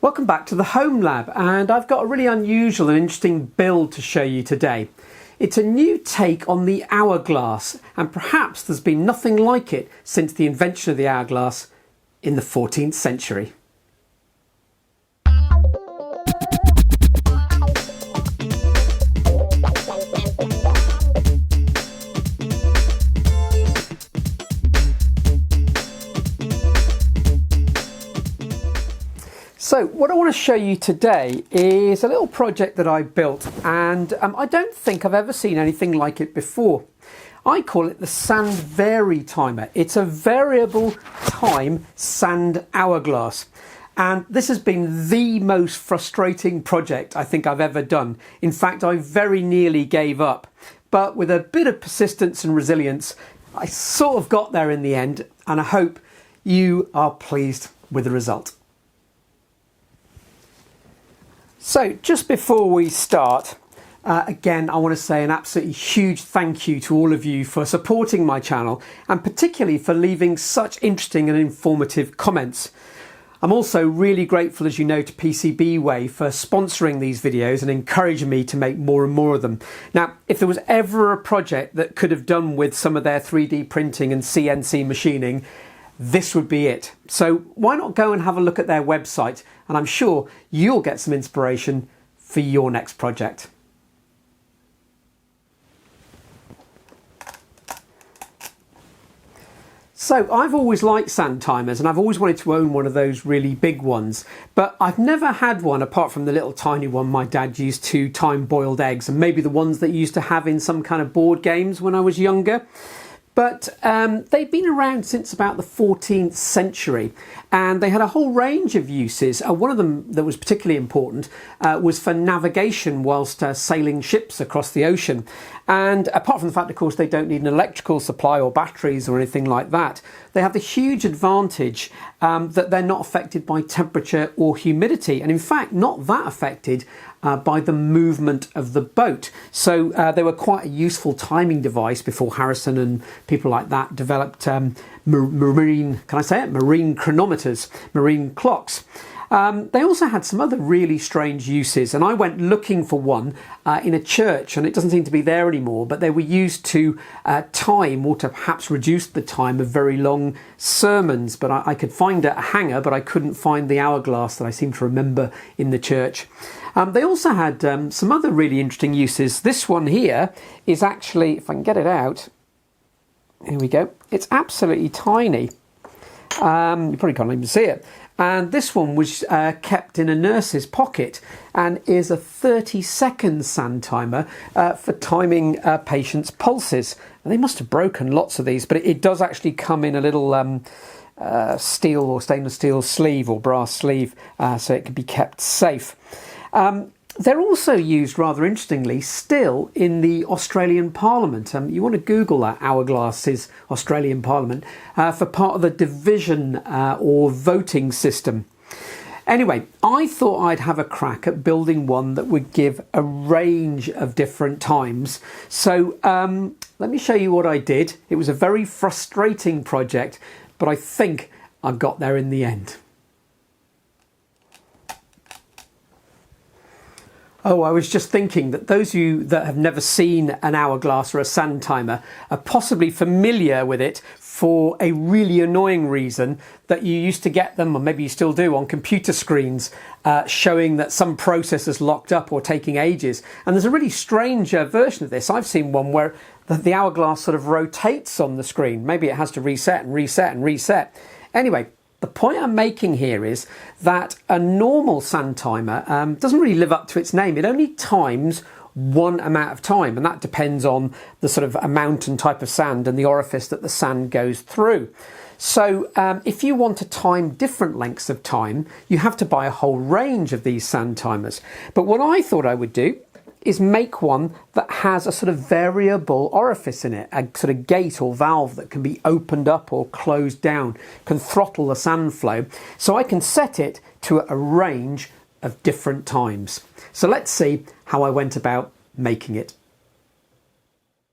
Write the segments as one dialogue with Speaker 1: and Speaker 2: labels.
Speaker 1: Welcome back to the Home Lab, and I've got a really unusual and interesting build to show you today. It's a new take on the hourglass, and perhaps there's been nothing like it since the invention of the hourglass in the 14th century. So what I want to show you today is a little project that I built, and I don't think I've ever seen anything like it before. I call it the sand Vari-Timer. It's a variable time sand hourglass, and this has been the most frustrating project I think I've ever done. In fact, I very nearly gave up, but with a bit of persistence and resilience, I sort of got there in the end, and I hope you are pleased with the result. So just before we start, again, I want to say an absolutely huge thank you to all of you for supporting my channel, and particularly for leaving such interesting and informative comments. I'm also really grateful, as you know, to PCBWay for sponsoring these videos and encouraging me to make more and more of them. Now, if there was ever a project that could have done with some of their 3D printing and CNC machining, this would be it. So why not go and have a look at their website, and I'm sure you'll get some inspiration for your next project. So I've always liked sand timers, and I've always wanted to own one of those really big ones, but I've never had one apart from the little tiny one my dad used to time boiled eggs, and maybe the ones that you used to have in some kind of board games when I was younger. But they've been around since about the 14th century, and they had a whole range of uses. One of them that was particularly important was for navigation whilst sailing ships across the ocean. And apart from the fact, of course, they don't need an electrical supply or batteries or anything like that, they have the huge advantage that they're not affected by temperature or humidity, and in fact not that affected by the movement of the boat. So they were quite a useful timing device before Harrison and people like that developed marine chronometers, marine clocks. They also had some other really strange uses, and I went looking for one in a church, and it doesn't seem to be there anymore, but they were used to time, or to perhaps reduce the time of very long sermons. But I could find a hanger, but I couldn't find the hourglass that I seem to remember in the church. They also had some other really interesting uses. This one here is actually, if I can get it out, here we go, it's absolutely tiny. You probably can't even see it. And this one was kept in a nurse's pocket, and is a 30-second sand timer for timing patients' pulses. And they must have broken lots of these, but it does actually come in a little steel or stainless steel sleeve or brass sleeve, so it can be kept safe. They're also used, rather interestingly, still in the Australian Parliament. You want to Google that, hourglasses, Australian Parliament, for part of the division or voting system. Anyway, I thought I'd have a crack at building one that would give a range of different times. So let me show you what I did. It was a very frustrating project, but I think I got there in the end. Oh, I was just thinking that those of you that have never seen an hourglass or a sand timer are possibly familiar with it for a really annoying reason, that you used to get them, or maybe you still do, on computer screens showing that some process is locked up or taking ages. And there's a really strange version of this. I've seen one where the hourglass sort of rotates on the screen. Maybe it has to reset and reset and reset. Anyway, the point I'm making here is that a normal sand timer doesn't really live up to its name. It only times one amount of time, and that depends on the sort of amount and type of sand and the orifice that the sand goes through. So if you want to time different lengths of time, you have to buy a whole range of these sand timers. But what I thought I would do is make one that has a sort of variable orifice in it, a sort of gate or valve that can be opened up or closed down, can throttle the sand flow, so I can set it to a range of different times. So let's see how I went about making it.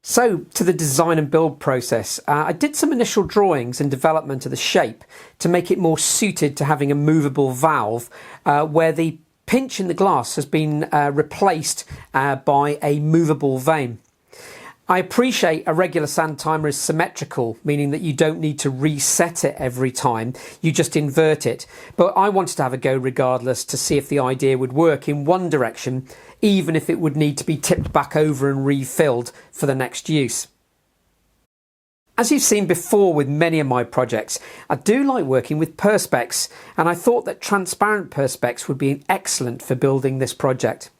Speaker 1: So, to the design and build process. I did some initial drawings and development of the shape to make it more suited to having a movable valve where the pinch in the glass has been replaced by a movable vane. I appreciate a regular sand timer is symmetrical, meaning that you don't need to reset it every time, you just invert it. But I wanted to have a go regardless to see if the idea would work in one direction, even if it would need to be tipped back over and refilled for the next use. As you've seen before with many of my projects, I do like working with perspex, and I thought that transparent perspex would be excellent for building this project.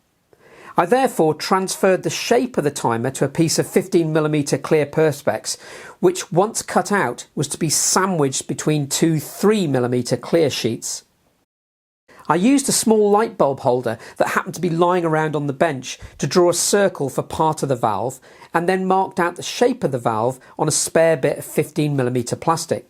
Speaker 1: I therefore transferred the shape of the timer to a piece of 15mm clear perspex, which once cut out was to be sandwiched between two 3mm clear sheets. I used a small light bulb holder that happened to be lying around on the bench to draw a circle for part of the valve, and then marked out the shape of the valve on a spare bit of 15mm plastic.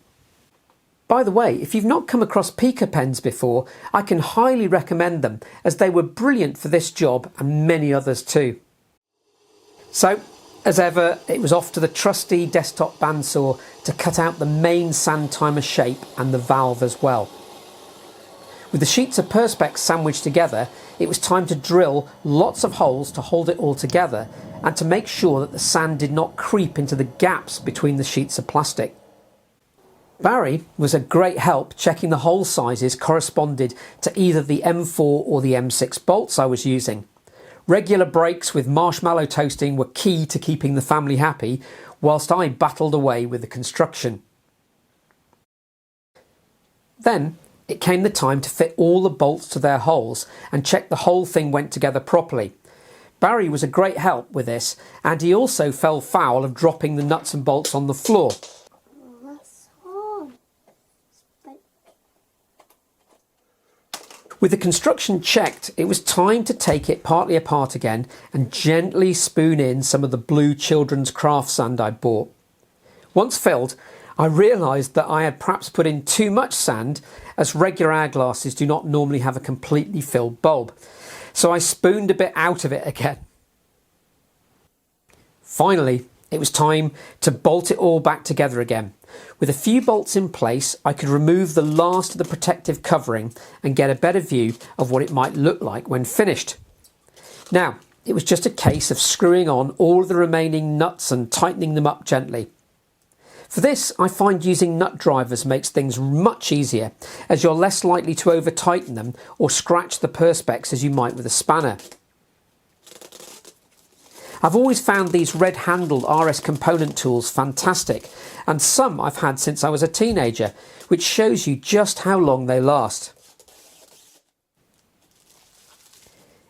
Speaker 1: By the way, if you've not come across Pica pens before, I can highly recommend them, as they were brilliant for this job and many others too. So, as ever, it was off to the trusty desktop bandsaw to cut out the main sand timer shape and the valve as well. With the sheets of perspex sandwiched together, it was time to drill lots of holes to hold it all together and to make sure that the sand did not creep into the gaps between the sheets of plastic. Barry was a great help checking the hole sizes corresponded to either the M4 or the M6 bolts I was using. Regular breaks with marshmallow toasting were key to keeping the family happy, whilst I battled away with the construction. Then it came the time to fit all the bolts to their holes and check the whole thing went together properly. Barry was a great help with this, and he also fell foul of dropping the nuts and bolts on the floor. With the construction checked, it was time to take it partly apart again and gently spoon in some of the blue children's craft sand I'd bought. Once filled, I realised that I had perhaps put in too much sand, as regular hourglasses do not normally have a completely filled bulb, so I spooned a bit out of it again. Finally, it was time to bolt it all back together again. With a few bolts in place, I could remove the last of the protective covering and get a better view of what it might look like when finished. Now, it was just a case of screwing on all of the remaining nuts and tightening them up gently. For this, I find using nut drivers makes things much easier, as you're less likely to over-tighten them or scratch the perspex as you might with a spanner. I've always found these red-handled RS component tools fantastic, and some I've had since I was a teenager, which shows you just how long they last.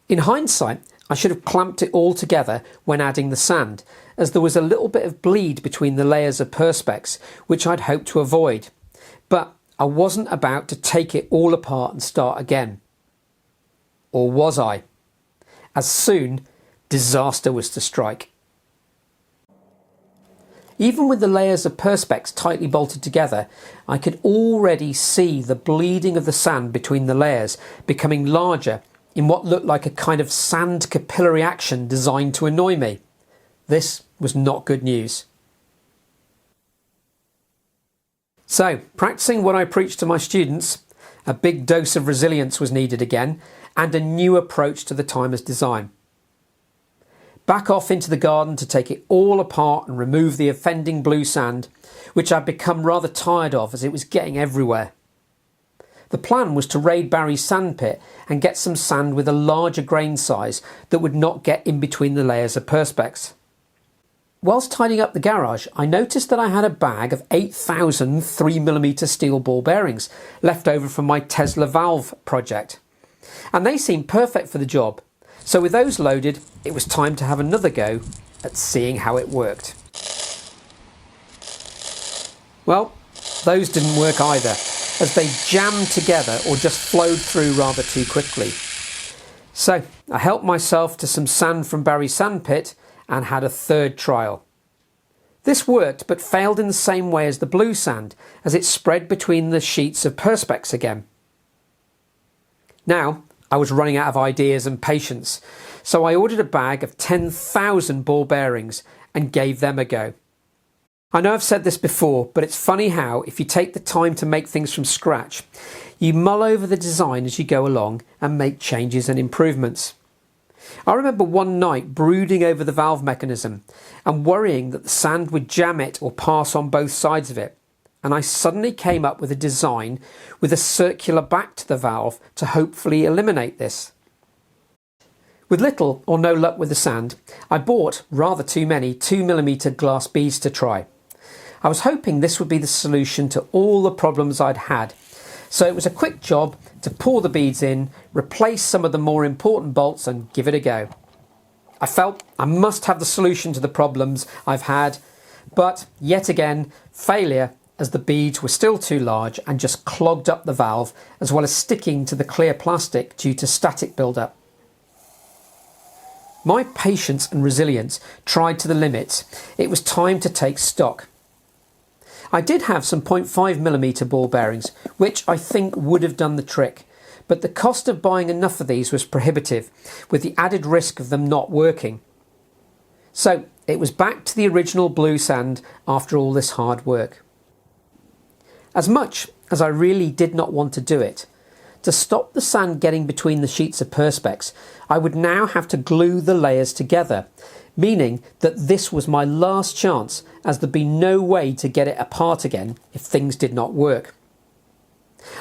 Speaker 1: In hindsight, I should have clamped it all together when adding the sand, as there was a little bit of bleed between the layers of perspex, which I'd hoped to avoid. But I wasn't about to take it all apart and start again. Or was I? As soon, disaster was to strike. Even with the layers of perspex tightly bolted together, I could already see the bleeding of the sand between the layers becoming larger in what looked like a kind of sand capillary action designed to annoy me. This was not good news. So, practicing what I preach to my students, a big dose of resilience was needed again, and a new approach to the timer's design. Back off into the garden to take it all apart and remove the offending blue sand, which I'd become rather tired of as it was getting everywhere. The plan was to raid Barry's sandpit and get some sand with a larger grain size that would not get in between the layers of perspex. Whilst tidying up the garage, I noticed that I had a bag of 8,000 3mm steel ball bearings left over from my Tesla valve project, and they seemed perfect for the job. So with those loaded, it was time to have another go at seeing how it worked. Well, those didn't work either, as they jammed together or just flowed through rather too quickly. So I helped myself to some sand from Barry's sandpit and had a third trial. This worked, but failed in the same way as the blue sand, as it spread between the sheets of perspex again. Now, I was running out of ideas and patience, so I ordered a bag of 10,000 ball bearings and gave them a go. I know I've said this before, but it's funny how, if you take the time to make things from scratch, you mull over the design as you go along and make changes and improvements. I remember one night brooding over the valve mechanism and worrying that the sand would jam it or pass on both sides of it, and I suddenly came up with a design with a circular back to the valve to hopefully eliminate this. With little or no luck with the sand, I bought rather too many 2mm glass beads to try. I was hoping this would be the solution to all the problems I'd had, so it was a quick job to pour the beads in, replace some of the more important bolts and give it a go. I felt I must have the solution to the problems I've had, but yet again, failure, as the beads were still too large and just clogged up the valve, as well as sticking to the clear plastic due to static build-up. My patience and resilience tried to the limits. It was time to take stock. I did have some 0.5mm ball bearings, which I think would have done the trick, but the cost of buying enough of these was prohibitive, with the added risk of them not working. So it was back to the original blue sand after all this hard work. As much as I really did not want to do it, to stop the sand getting between the sheets of Perspex, I would now have to glue the layers together, meaning that this was my last chance, as there'd be no way to get it apart again if things did not work.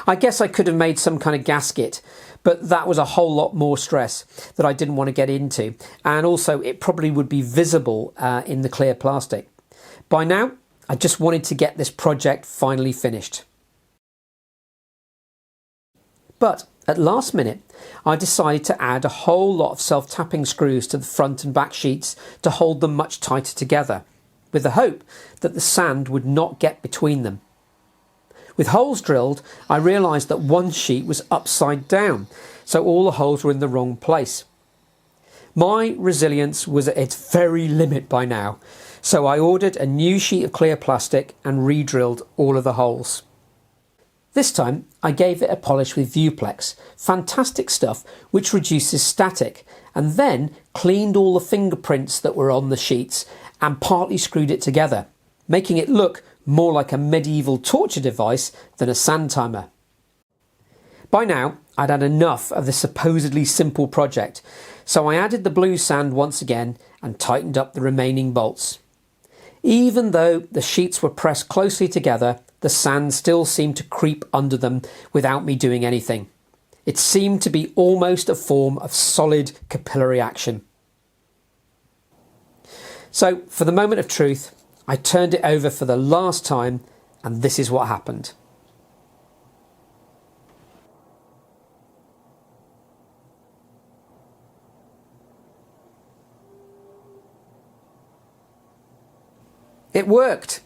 Speaker 1: I guess I could have made some kind of gasket, but that was a whole lot more stress that I didn't want to get into, and also it probably would be visible in the clear plastic. By now, I just wanted to get this project finally finished. But at last minute, I decided to add a whole lot of self-tapping screws to the front and back sheets to hold them much tighter together, with the hope that the sand would not get between them. With holes drilled, I realised that one sheet was upside down, so all the holes were in the wrong place. My resilience was at its very limit by now, so I ordered a new sheet of clear plastic and re-drilled all of the holes. This time I gave it a polish with Viewplex, fantastic stuff which reduces static, and then cleaned all the fingerprints that were on the sheets and partly screwed it together, making it look more like a medieval torture device than a sand timer. By now I'd had enough of this supposedly simple project, so I added the blue sand once again and tightened up the remaining bolts. Even though the sheets were pressed closely together, the sand still seemed to creep under them without me doing anything. It seemed to be almost a form of solid capillary action. So, for the moment of truth, I turned it over for the last time, and this is what happened. It worked!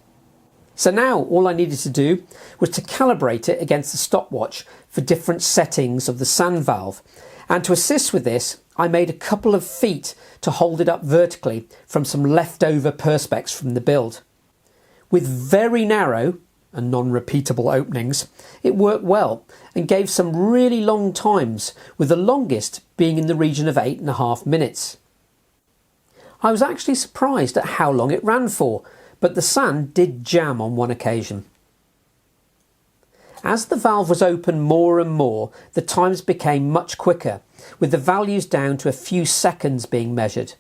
Speaker 1: So now all I needed to do was to calibrate it against the stopwatch for different settings of the sand valve, and to assist with this I made a couple of feet to hold it up vertically from some leftover Perspex from the build. With very narrow and non-repeatable openings, it worked well and gave some really long times, with the longest being in the region of 8.5 minutes. I was actually surprised at how long it ran for, but the sand did jam on one occasion. As the valve was open more and more, the times became much quicker, with the values down to a few seconds being measured.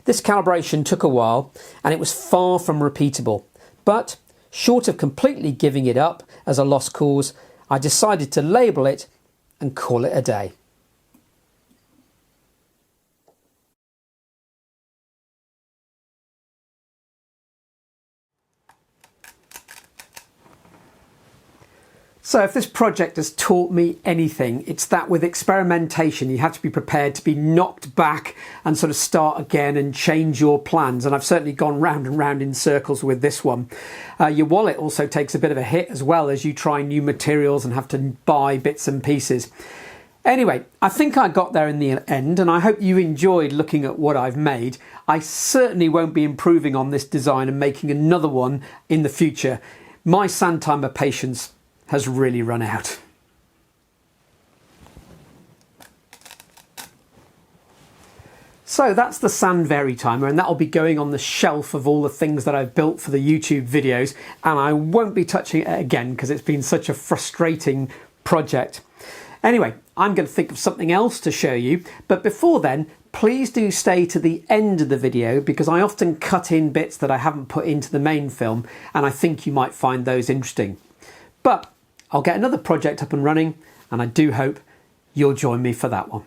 Speaker 1: This calibration took a while, and it was far from repeatable, but short of completely giving it up as a lost cause, I decided to label it and call it a day. So if this project has taught me anything, it's that with experimentation you have to be prepared to be knocked back and sort of start again and change your plans, and I've certainly gone round and round in circles with this one. Your wallet also takes a bit of a hit as well as you try new materials and have to buy bits and pieces. Anyway, I think I got there in the end, and I hope you enjoyed looking at what I've made. I certainly won't be improving on this design and making another one in the future. My sand timer patience has really run out. So that's the sand Vari-Timer, and that'll be going on the shelf of all the things that I've built for the YouTube videos, and I won't be touching it again because it's been such a frustrating project. Anyway, I'm going to think of something else to show you, but before then, please do stay to the end of the video because I often cut in bits that I haven't put into the main film, and I think you might find those interesting. But I'll get another project up and running, and I do hope you'll join me for that one.